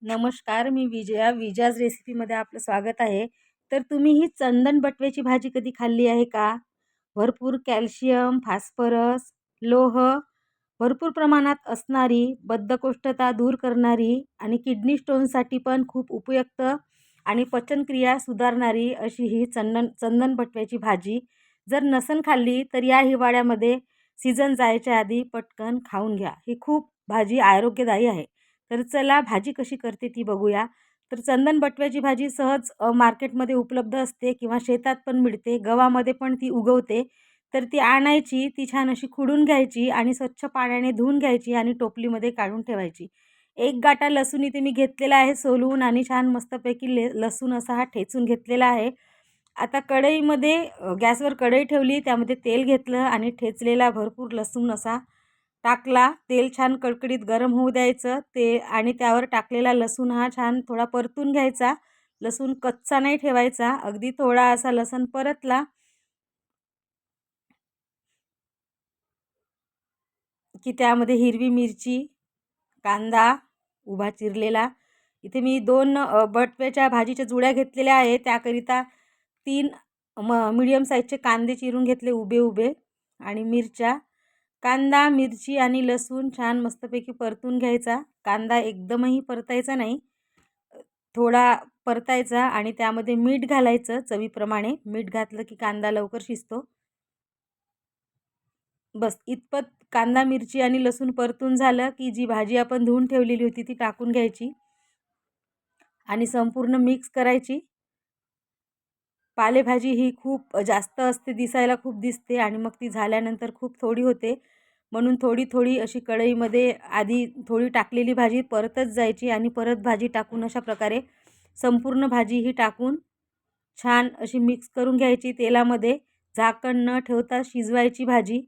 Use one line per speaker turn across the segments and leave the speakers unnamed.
नमस्कार, मी विजया. विजयाज रेसिपीमध्ये आपलं स्वागत आहे. तर तुम्ही ही चंदन बटव्याची भाजी कधी खाल्ली आहे का? भरपूर कॅल्शियम, फॉस्फरस, लोह भरपूर प्रमाणात असणारी, बद्धकोष्ठता दूर करणारी आणि किडनी स्टोनसाठी पण खूप उपयुक्त आणि पचनक्रिया सुधारणारी अशी ही चंदन चंदन बटव्याची भाजी. जर नसन खाल्ली तर या हिवाळ्यामध्ये सीझन जायच्या आधी पटकन खाऊन घ्या. ही खूप भाजी आरोग्यदायी आहे. तर चला भाजी कशी करते ती बघूया. तर चंदन बटव्याची भाजी सहज मार्केटमध्ये उपलब्ध असते किंवा शेतात पण मिळते. गव्हामध्ये पण ती उगवते. तर ती आणायची, ती छान अशी खुडून घ्यायची आणि स्वच्छ पाण्याने धुवून घ्यायची आणि टोपलीमध्ये काढून ठेवायची. एक गाठा लसूण इथे मी घेतलेला आहे सोलून आणि छान मस्तपैकी लसूण असा हा ठेचून घेतलेला आहे. आता कढईमध्ये गॅसवर कढई ठेवली, त्यामध्ये तेल घेतलं आणि ठेचलेला भरपूर लसूण असा टाकला. तेल छान कडकडीत गरम होऊ द्यायचं ते आणि त्यावर टाकलेला लसूण हा छान थोडा परतून घ्यायचा. लसूण कच्चा नाही ठेवायचा. अगदी थोडा असा लसूण परतला की त्यामध्ये हिरवी मिरची, कांदा उभा चिरलेला. इथे मी 2 बटव्याच्या भाजीच्या जुड्या घेतलेल्या आहे. त्याकरिता 3 मीडियम साईजचे कांदे चिरून घेतले उभे उभे आणि मिरच्या. कांदा, मिरची आणि लसूण छान मस्तपैकी परतून घ्यायचा. कांदा एकदमही परतायचा नाही, थोडा परतायचा आणि त्यामध्ये मीठ घालायचं चवीप्रमाणे. मीठ घातलं की कांदा लवकर शिजतो. बस इतपत कांदा, मिरची आणि लसूण परतून झालं की जी भाजी आपण धुवून ठेवलेली होती ती टाकून घ्यायची आणि संपूर्ण मिक्स करायची. पालेभाजी ही खूप जास्त असते, दिसायला खूप दिसते आणि मग ती झाल्यानंतर खूप थोडी होते. म्हणून थोडी अशी कढईमध्ये आधी थोडी टाकलेली भाजी परतच जायची आणि परत भाजी टाकून अशा प्रकारे संपूर्ण भाजी ही टाकून छान अशी मिक्स करून घ्यायची तेलामध्ये. झाकण न ठेवता शिजवायची भाजी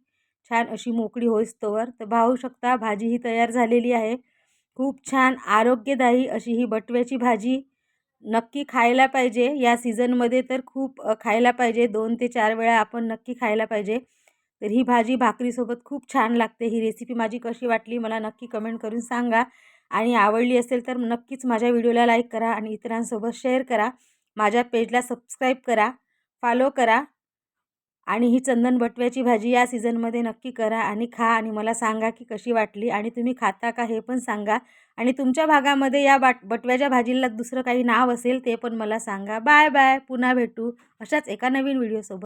छान अशी मोकळी होईस्तोवर. तर पाहू शकता भाजी ही तयार झालेली आहे. खूप छान आरोग्यदायी अशी ही बटव्याची भाजी नक्की खायला पाहिजे. या सीझनमध्ये तर खूप खायला पाहिजे. 2 ते 4 वेळा आपण नक्की खायला पाहिजे. तर ही भाजी भाकरीसोबत खूप छान लागते. ही रेसिपी माझी कशी वाटली मला नक्की कमेंट करून सांगा आणि आवडली असेल तर नक्कीच माझ्या व्हिडिओला लाईक करा आणि इतरांसोबत शेअर करा. माझ्या पेजला सबस्क्राईब करा, फॉलो करा आणि ही चंदन बटव्याची भाजी या सीझनमध्ये नक्की करा आणि खा आणि मला सांगा की कशी वाटली आणि तुम्ही खाता का हे पण सांगा आणि तुमच्या भागामध्ये या बटव्याच्या भाजीला दुसरं काही नाव असेल ते पण मला सांगा. Bye bye. पुन्हा भेटू अशाच एका नवीन व्हिडिओसोबत.